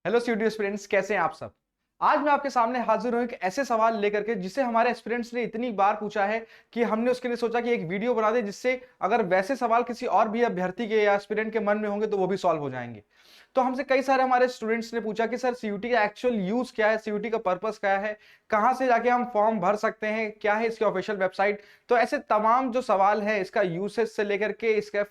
Hello studio students, कैसे हैं आप सब। आज मैं आपके सामने हाजिर हूं एक ऐसे सवाल लेकर के जिसे हमारे एस्पिरेंट्स ने इतनी बार पूछा है कि हमने उसके लिए सोचा कि एक वीडियो बना दे, जिससे अगर वैसे सवाल किसी और भी अभ्यर्थी के या एस्पिरेंट के मन में होंगे तो वो भी सॉल्व हो जाएंगे। तो हमसे कई सारे हमारे स्टूडेंट्स ने पूछा कि सर सीयूटी का एक्चुअल यूज क्या है, सीयूटी का पर्पस क्या है, कहां से जाके हम फॉर्म भर सकते हैं, क्या है इसकी ऑफिशियल वेबसाइट। तो ऐसे तमाम जो सवाल है, इसका यूसेज से लेकर के इसका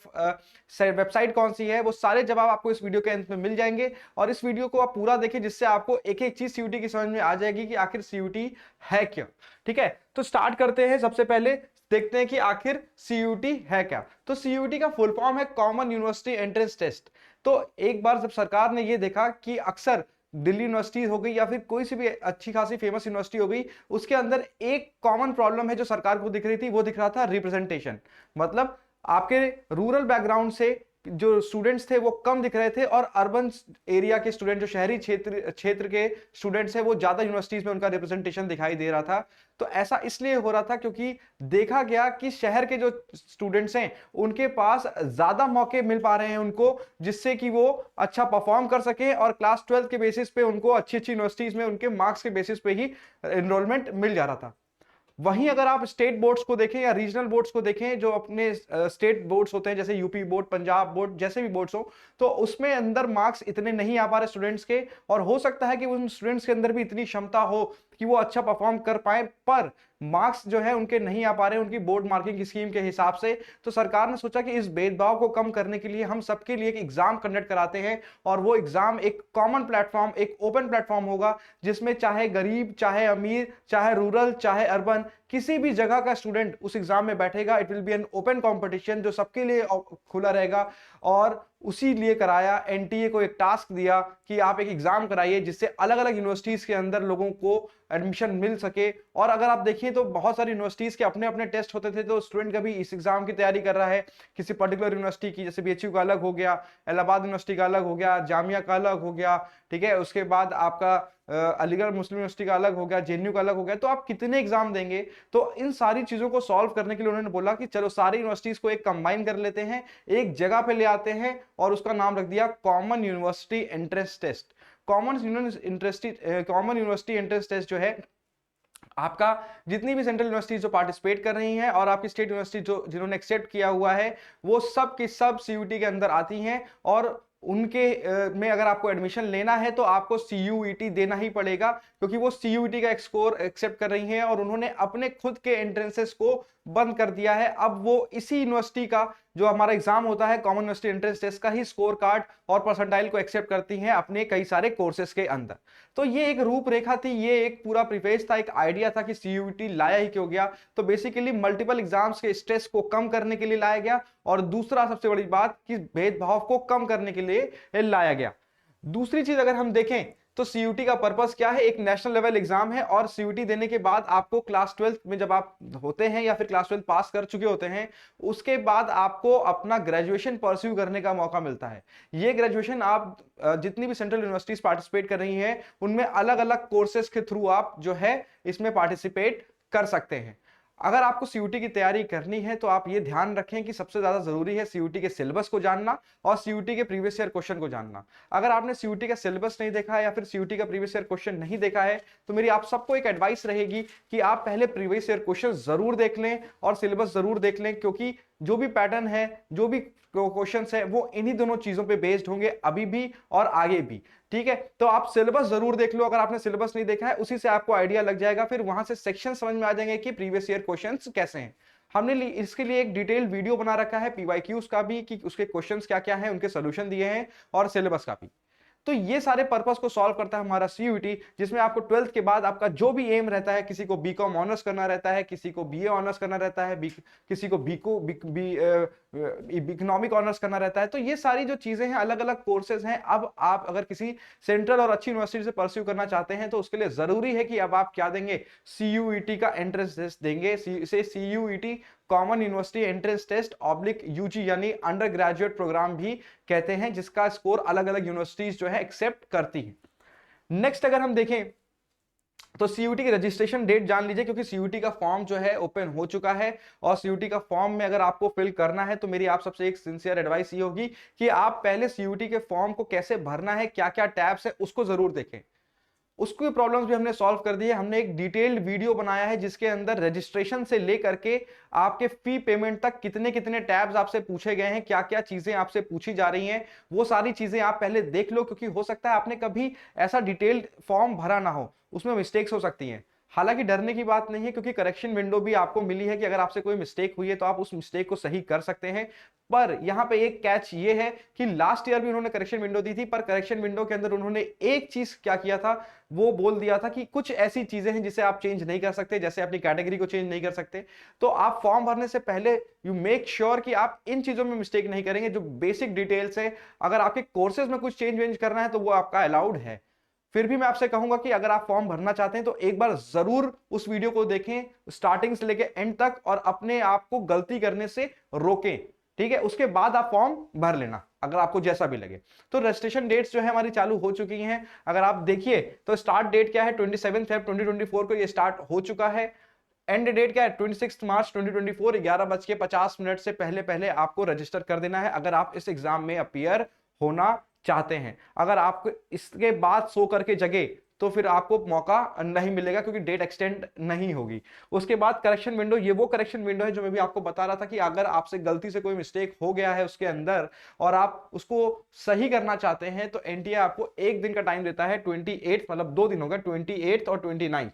वेबसाइट कौन सी है, वो सारे जवाब आपको इस वीडियो के अंत में मिल जाएंगे। और इस वीडियो को आप पूरा देखें, जिससे आपको एक एक चीज सीयूटी की समझ में आ जाएगी कि आखिर सीयूटी है क्या। ठीक है, तो स्टार्ट करते हैं। सबसे पहले देखते हैं कि आखिर सीयूटी है क्या। तो सीयूटी का फुल फॉर्म है कॉमन यूनिवर्सिटी एंट्रेंस टेस्ट। तो एक बार जब सरकार ने यह देखा कि अक्सर दिल्ली यूनिवर्सिटी हो गई या फिर कोई सी भी अच्छी खासी फेमस यूनिवर्सिटी हो गई, उसके अंदर एक कॉमन प्रॉब्लम है जो सरकार को दिख रही थी, वो दिख रहा था रिप्रेजेंटेशन। मतलब आपके रूरल बैकग्राउंड से जो स्टूडेंट्स थे वो कम दिख रहे थे, और अर्बन एरिया के स्टूडेंट, जो शहरी क्षेत्र क्षेत्र के स्टूडेंट्स हैं, वो ज्यादा यूनिवर्सिटीज में उनका रिप्रेजेंटेशन दिखाई दे रहा था। तो ऐसा इसलिए हो रहा था क्योंकि देखा गया कि शहर के जो स्टूडेंट्स हैं उनके पास ज्यादा मौके मिल पा रहे हैं उनको, जिससे कि वो अच्छा परफॉर्म कर सके और क्लास 12 के बेसिस पे उनको अच्छी अच्छी यूनिवर्सिटीज में उनके मार्क्स के बेसिस पे ही एनरोलमेंट मिल जा रहा था। वहीं अगर आप स्टेट बोर्ड्स को देखें या रीजनल बोर्ड्स को देखें, जो अपने स्टेट बोर्ड्स होते हैं, जैसे यूपी बोर्ड, पंजाब बोर्ड, जैसे भी बोर्ड्स हो, तो उसमें अंदर मार्क्स इतने नहीं आ पा रहे स्टूडेंट्स के। और हो सकता है कि उन स्टूडेंट्स के अंदर भी इतनी क्षमता हो कि वो अच्छा परफॉर्म कर पाए, पर मार्क्स जो है उनके नहीं आ पा रहे उनकी बोर्ड मार्किंग स्कीम के हिसाब से। तो सरकार ने सोचा कि इस भेदभाव को कम करने के लिए हम सबके लिए एक एग्जाम कंडक्ट कराते हैं, और वो एग्जाम एक कॉमन प्लेटफॉर्म, एक ओपन प्लेटफॉर्म होगा, जिसमें चाहे गरीब, चाहे अमीर, चाहे रूरल, चाहे अर्बन, किसी भी जगह का स्टूडेंट उस एग्जाम में बैठेगा। It will be an open competition जो सबके लिए खुला रहेगा। और उसी लिए कराया, एनटीए को एक टास्क दिया कि आप एक एग्जाम कराइए जिससे अलग अलग यूनिवर्सिटीज के अंदर लोगों को एडमिशन मिल सके। और अगर आप देखिए तो बहुत सारी यूनिवर्सिटीज के अपने अपने टेस्ट होते थे, तो स्टूडेंट कभी इस एग्जाम की तैयारी कर रहा है किसी पर्टिकुलर यूनिवर्सिटी की, जैसे बीएचयू का अलग हो गया, इलाहाबाद यूनिवर्सिटी का अलग हो गया, जामिया का अलग हो गया, ठीक है, उसके बाद आपका अलीगढ़ मुस्लिम यूनिवर्सिटी का अलग हो गया, जेएनयू का अलग हो गया। तो आप कितने एग्जाम देंगे। तो इन सारी चीजों को सॉल्व करने के लिए उन्होंने बोला कि चलो सारी यूनिवर्सिटीज को एक कंबाइन कर लेते हैं, एक जगह पे ले आते हैं, और उसका नाम रख दिया common university entrance test. Common university entrance test जो है, आपका जितनी भी सेंट्रल यूनिवर्सिटी जो पार्टिसिपेट कर रही हैं और आपकी स्टेट यूनिवर्सिटी जो जिन्होंने एक्सेप्ट किया हुआ है, वो सब की सब सीयूटी के अंदर आती हैं। और उनके में अगर आपको एडमिशन लेना है तो आपको सीयूईटी देना ही पड़ेगा, क्योंकि वो सीयूईटी का एक स्कोर एक्सेप्ट कर रही हैं, और उन्होंने अपने खुद के एंट्रेंसेस को बंद कर दिया है। अब वो इसी यूनिवर्सिटी का जो हमारा एग्जाम होता है, कॉमन यूनिवर्सिटी एंट्रेंस टेस्ट का ही स्कोर कार्ड और परसेंटाइल को एक्सेप्ट करती हैं अपने कई सारे कोर्सेज के अंदर। तो ये एक रूपरेखा थी, ये एक पूरा प्रीफेस था, एक आइडिया था कि सीयूईटी लाया ही क्यों गया। तो बेसिकली मल्टीपल एग्जाम्स के स्ट्रेस को कम करने के लिए लाया गया, और दूसरा सबसे बड़ी बात कि भेदभाव को कम करने के लिए लाया गया। दूसरी चीज अगर हम देखें तो सीयूटी का पर्पस क्या है, एक नेशनल लेवल एग्जाम है, और सीयूटी देने के बाद आपको क्लास 12 में जब आप होते हैं या फिर क्लास 12 पास कर चुके होते हैं, उसके बाद आपको अपना ग्रेजुएशन परस्यू करने का मौका मिलता है। ये ग्रेजुएशन आप जितनी भी सेंट्रल यूनिवर्सिटीज पार्टिसिपेट कर रही हैं उनमें अलग अलग कोर्सेज के थ्रू आप जो है इसमें पार्टिसिपेट कर सकते हैं। अगर आपको सीयूटी की तैयारी करनी है तो आप ये ध्यान रखें कि सबसे ज्यादा जरूरी है सीयूटी के सिलेबस को जानना और सीयूटी के प्रीवियस ईयर क्वेश्चन को जानना। अगर आपने सीयूटी का सिलेबस नहीं देखा है या फिर सीयूटी का प्रीवियस ईयर क्वेश्चन नहीं देखा है, तो मेरी आप सबको एक एडवाइस रहेगी कि आप पहले प्रीवियस ईयर क्वेश्चन जरूर देख लें और सिलेबस जरूर देख लें, क्योंकि जो भी पैटर्न है, जो भी क्वेश्चंस है, वो इन्हीं दोनों चीजों पे बेस्ड होंगे अभी भी और आगे भी। ठीक है, तो आप सिलेबस जरूर देख लो। अगर आपने सिलेबस नहीं देखा है, उसी से आपको आइडिया लग जाएगा, फिर वहां से सेक्शन समझ में आ जाएंगे कि प्रीवियस ईयर क्वेश्चंस कैसे हैं। हमने इसके लिए एक डिटेल वीडियो बना रखा है पीवाईक्यूज का भी, कि उसके क्वेश्चंस क्या क्या हैं, उनके सोल्यूशन दिए हैं, और सिलेबस का भी। तो ये सारे पर्पस को सॉल्व करता है हमारा सीयूटी, जिसमें आपको 12th के बाद आपका जो भी एम रहता है, किसी को बीकॉम ऑनर्स करना रहता है, किसी को बीए ऑनर्स करना रहता है, किसी को इकोनॉमिक ऑनर्स करना रहता है। तो ये सारी जो चीजें हैं, अलग अलग कोर्सेज हैं। अब आप अगर किसी सेंट्रल और अच्छी यूनिवर्सिटी से परस्यू करना चाहते हैं तो उसके लिए जरूरी है कि अब आप क्या देंगे, सीयूईटी का एंट्रेंस टेस्ट देंगे। इसे CUET common university entrance test oblique UG यानी अंडर ग्रेजुएट प्रोग्राम भी कहते हैं, जिसका स्कोर अलग अलग यूनिवर्सिटीज जो है एक्सेप्ट करती हैं। नेक्स्ट अगर हम देखें तो सीयूटी की रजिस्ट्रेशन डेट जान लीजिए, क्योंकि सीयूटी का फॉर्म जो है ओपन हो चुका है। और सीयूटी का फॉर्म में अगर आपको फिल करना है तो मेरी आप सबसे एक सिंसियर एडवाइस ये होगी कि आप पहले सीयूटी के फॉर्म को कैसे भरना है, क्या क्या टैब्स है, उसको जरूर देखें। उसकी प्रॉब्लम्स भी हमने सॉल्व कर दी है। हमने एक डिटेल्ड वीडियो बनाया है जिसके अंदर रजिस्ट्रेशन से लेकर के आपके फी पेमेंट तक कितने कितने टैब्स आपसे पूछे गए हैं, क्या क्या चीजें आपसे पूछी जा रही हैं, वो सारी चीजें आप पहले देख लो, क्योंकि हो सकता है आपने कभी ऐसा डिटेल्ड फॉर्म भरा ना हो, उसमें मिस्टेक्स हो सकती हैं। हालांकि डरने की बात नहीं है, क्योंकि करेक्शन विंडो भी आपको मिली है कि अगर आपसे कोई मिस्टेक हुई है तो आप उस मिस्टेक को सही कर सकते हैं। पर यहां पे एक कैच ये है कि लास्ट ईयर भी उन्होंने करेक्शन विंडो दी थी, पर करेक्शन विंडो के अंदर उन्होंने एक चीज क्या किया था, वो बोल दिया था कि कुछ ऐसी चीजें हैं जिसे आप चेंज नहीं कर सकते, जैसे अपनी कैटेगरी को चेंज नहीं कर सकते। तो आप फॉर्म भरने से पहले यू मेक श्योर कि आप इन चीजों में मिस्टेक नहीं करेंगे, जो बेसिक डिटेल्स है। अगर आपके कोर्सेज में कुछ चेंज वेंज करना है तो वो आपका अलाउड है। फिर भी मैं आपसे कहूंगा कि अगर आप फॉर्म भरना चाहते हैं तो एक बार जरूर उस वीडियो को देखें स्टार्टिंग से लेकर एंड तक, और अपने आप को गलती करने से रोकें, ठीक है। उसके बाद आप फॉर्म भर लेना अगर आपको जैसा भी लगे। तो रजिस्ट्रेशन डेट्स जो है हमारी चालू हो चुकी हैं। अगर आप देखिए तो स्टार्ट डेट क्या है, 27 फेब 2024 को ये स्टार्ट हो चुका है। एंड डेट क्या है, 26 मार्च 2024, 11:50 से पहले पहले आपको रजिस्टर कर देना है अगर आप इस एग्जाम में अपीयर होना चाहते हैं। अगर आपको इसके बाद सो करके जगे तो फिर आपको मौका नहीं मिलेगा, क्योंकि डेट एक्सटेंड नहीं होगी। उसके बाद करेक्शन विंडो, ये वो करेक्शन विंडो है जो मैं भी आपको बता रहा था कि अगर आपसे गलती से कोई मिस्टेक हो गया है उसके अंदर और आप उसको सही करना चाहते हैं तो एनटीए आपको एक दिन का टाइम देता है, 28, मतलब 2 दिन होगा, 28 और 29।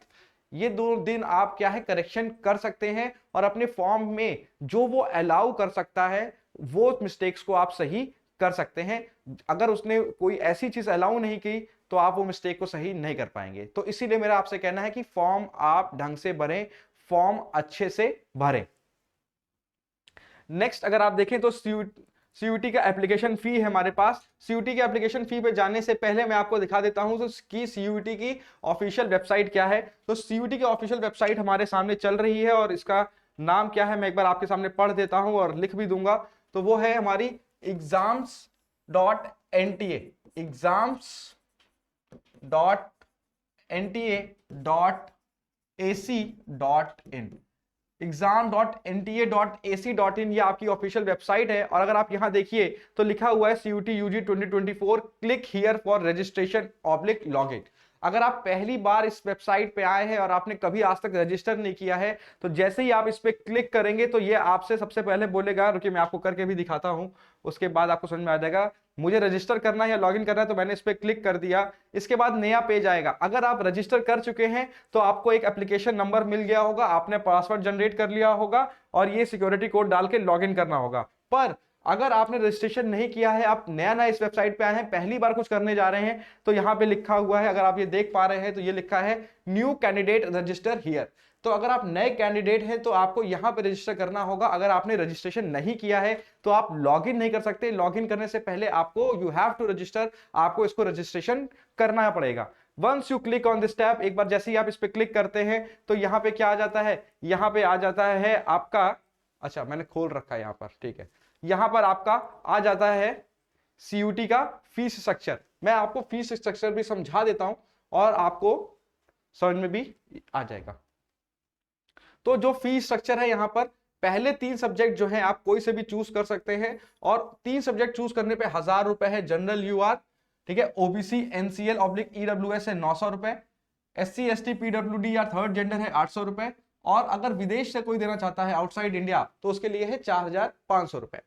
ये 2 दिन आप क्या है करेक्शन कर सकते हैं, और अपने फॉर्म में जो वो अलाउ कर सकता है वो मिस्टेक्स को आप सही कर सकते हैं। अगर उसने कोई ऐसी चीज अलाउ नहीं की तो आप वो मिस्टेक को सही नहीं कर पाएंगे। तो इसीलिए मेरा आपसे कहना है कि फॉर्म आप ढंग से भरें, फॉर्म अच्छे से भरें। नेक्स्ट अगर आप देखें तो सीयूटी का एप्लीकेशन फी है हमारे पास। सीयूटी के एप्लीकेशन फी पे जाने से पहले मैं आपको दिखा देता हूं कि सीयूटी की ऑफिशियल वेबसाइट क्या है। तो सीयूटी की ऑफिशियल वेबसाइट हमारे सामने चल रही है, और इसका नाम क्या है मैं एक बार आपके सामने पढ़ देता हूं और लिख भी दूंगा। तो वो है हमारी exams.nta, exams.nta.ac.in, exam.nta.ac.in ये आपकी ऑफिशियल वेबसाइट है। और अगर आप यहां देखिए तो लिखा हुआ है CUT UG 2024, click here for registration oblique login. अगर आप पहली बार इस वेबसाइट पे आए हैं और आपने कभी आज तक रजिस्टर नहीं किया है तो जैसे ही आप इस पे क्लिक करेंगे तो ये आपसे सबसे पहले बोलेगा, रुकिए मैं आपको करके भी दिखाता हूं, उसके बाद आपको समझ में आ जाएगा। मुझे रजिस्टर करना है या लॉगिन करना है तो मैंने इस पे क्लिक कर दिया। इसके बाद नया पेज आएगा। अगर आप रजिस्टर कर चुके हैं तो आपको एक एप्लीकेशन नंबर मिल गया होगा, आपने पासवर्ड जनरेट कर लिया होगा और ये सिक्योरिटी कोड डाल के लॉगिन करना होगा। पर अगर आपने रजिस्ट्रेशन नहीं किया है, आप नया नया इस वेबसाइट पे आए हैं, पहली बार कुछ करने जा रहे हैं, तो यहां पे लिखा हुआ है, अगर आप ये देख पा रहे हैं तो ये लिखा है न्यू कैंडिडेट रजिस्टर हियर। तो अगर आप नए कैंडिडेट हैं तो आपको यहां पे रजिस्टर करना होगा। अगर आपने रजिस्ट्रेशन नहीं किया है तो आप लॉगिन नहीं कर सकते। लॉगिन करने से पहले आपको यू हैव टू रजिस्टर, आपको इसको रजिस्ट्रेशन करना पड़ेगा। Once you click on this tab, एक बार जैसे ही आप इस पे क्लिक करते हैं तो यहां पे क्या आ जाता है, यहां पे आ जाता है आपका, अच्छा मैंने खोल रखा है यहां पर, ठीक है, यहां पर आपका आ जाता है सीयूटी का फीस स्ट्रक्चर। मैं आपको फीस स्ट्रक्चर भी समझा देता हूं और आपको समझ में भी आ जाएगा। तो जो फीस स्ट्रक्चर है यहां पर, पहले 3 सब्जेक्ट जो है आप कोई से भी चूज कर सकते हैं, और 3 सब्जेक्ट चूज करने पे 1000 रुपए है। जनरल यूआर, ठीक है, ओबीसी एनसीएल ऑब्लिक ईडब्ल्यूएस है 900 रुपए, SC ST PWD या थर्ड जेंडर है 800 रुपए, और अगर विदेश से कोई देना चाहता है आउटसाइड इंडिया तो उसके लिए है 4500 रुपए।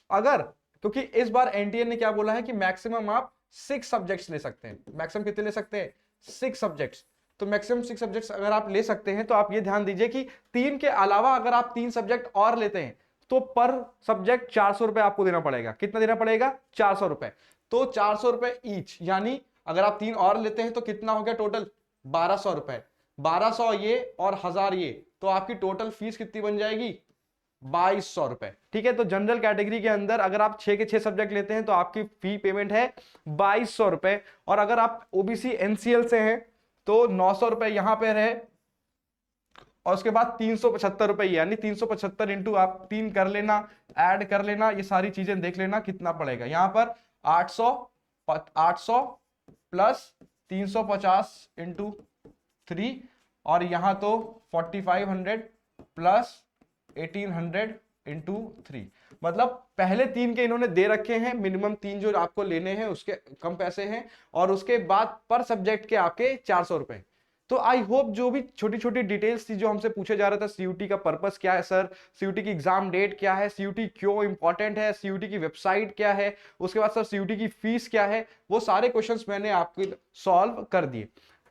अगर, क्योंकि इस बार एनटीए ने क्या बोला है कि मैक्सिमम आप 6 सब्जेक्ट्स ले सकते हैं। मैक्सिमम कितने ले सकते हैं, 6 सब्जेक्ट्स। तो मैक्सिमम 6 सब्जेक्ट्स अगर आप ले सकते हैं तो आप ये ध्यान दीजिए कि 3 के अलावा अगर आप 3 सब्जेक्ट और लेते हैं तो पर सब्जेक्ट 400 रुपए आपको देना पड़ेगा। कितना देना पड़ेगा, 400 रुपए। तो 400 रुपए ईच, यानी अगर आप 3 और लेते हैं तो कितना हो गया टोटल, 1200 रुपए। 1200 ये और 1000 ये, तो आपकी टोटल फीस कितनी बन जाएगी, 2200 रुपए। ठीक है, तो जनरल कैटेगरी के अंदर अगर आप 6 के 6 सब्जेक्ट लेते हैं तो आपकी फी पेमेंट है 2200 रुपए, और अगर आप ओबीसी एनसीएल से हैं तो 900 रुपए यहां पे रहे, और उसके बाद 375 रुपए, यानी 375 इंटू आप 3 कर लेना, ऐड कर लेना, ये सारी चीजें देख लेना कितना पड़ेगा। यहां पर 800 प्लस 350 इंटू 3 और यहाँ तो 4500 प्लस 1800 इंटू 3, मतलब पहले 3 के इन्होंने दे रखे हैं, मिनिमम 3 जो आपको लेने हैं उसके कम पैसे हैं, और उसके बाद पर सब्जेक्ट के आपके 400 रुपए। तो आई होप जो भी छोटी छोटी डिटेल्स थी जो हमसे पूछे जा रहा था, सीयूटी का पर्पस क्या है सर, सीयूटी की एग्जाम डेट क्या है, सीयूटी क्यों इंपॉर्टेंट है, सीयूटी की वेबसाइट क्या है, उसके बाद सर सीयूटी की फीस क्या है, वो सारे क्वेश्चंस मैंने आपको सॉल्व कर दिए।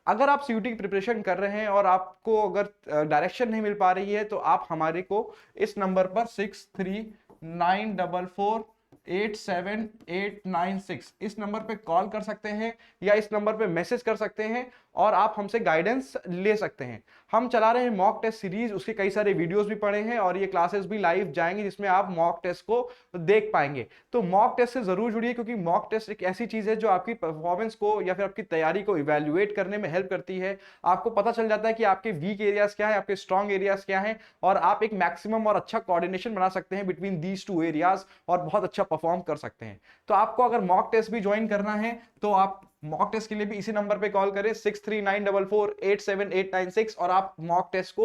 अगर आप सीयूटी की प्रिपरेशन कर रहे हैं और आपको अगर डायरेक्शन नहीं मिल पा रही है तो आप हमारे को इस नंबर पर 6394487896 इस नंबर पे कॉल कर सकते हैं या इस नंबर पे मैसेज कर सकते हैं और आप हमसे गाइडेंस ले सकते हैं। हम चला रहे हैं मॉक टेस्ट सीरीज, उसके कई सारे वीडियोस भी पड़े हैं और ये क्लासेस भी लाइव जाएंगे जिसमें आप मॉक टेस्ट को देख पाएंगे। तो मॉक टेस्ट से जरूर जुड़िए, क्योंकि मॉक टेस्ट एक ऐसी चीज है जो आपकी परफॉर्मेंस को या फिर आपकी तैयारी को इवेल्युएट करने में हेल्प करती है। आपको पता चल जाता है कि आपके वीक एरियाज क्या है, आपके स्ट्रॉन्ग एरियाज क्या है, और आप एक मैक्सिमम और अच्छा कोऑर्डिनेशन बना सकते हैं बिटवीन दीज टू एरियाज और बहुत अच्छा परफॉर्म कर सकते हैं। तो आपको अगर मॉक टेस्ट भी ज्वाइन करना है तो आप मॉक टेस्ट के लिए भी इसी नंबर पे कॉल करें 6394487896 और आप मॉक टेस्ट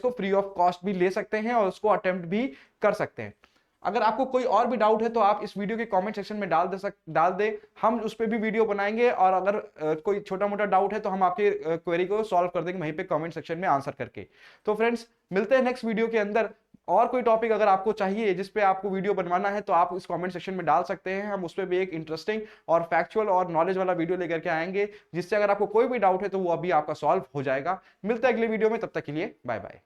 को फ्री ऑफ कॉस्ट भी ले सकते हैं और उसको अटेम्प्ट भी कर सकते हैं। अगर आपको कोई और भी डाउट है तो आप इस वीडियो के कमेंट सेक्शन में डाल दे, हम उस पर भी वीडियो बनाएंगे, और अगर कोई छोटा मोटा डाउट है तो हम आपके क्वेरी को सॉल्व कर देंगे वहीं पे कमेंट सेक्शन में आंसर करके। तो फ्रेंड्स, मिलते हैं नेक्स्ट वीडियो के अंदर। और कोई टॉपिक अगर आपको चाहिए जिस पे आपको वीडियो बनवाना है तो आप इस कमेंट सेक्शन में डाल सकते हैं, हम उस पर भी एक इंटरेस्टिंग और फैक्चुअल और नॉलेज वाला वीडियो लेकर के आएंगे, जिससे अगर आपको कोई भी डाउट है तो वो अभी आपका सॉल्व हो जाएगा। मिलते हैं अगले वीडियो में, तब तक के लिए बाय बाय।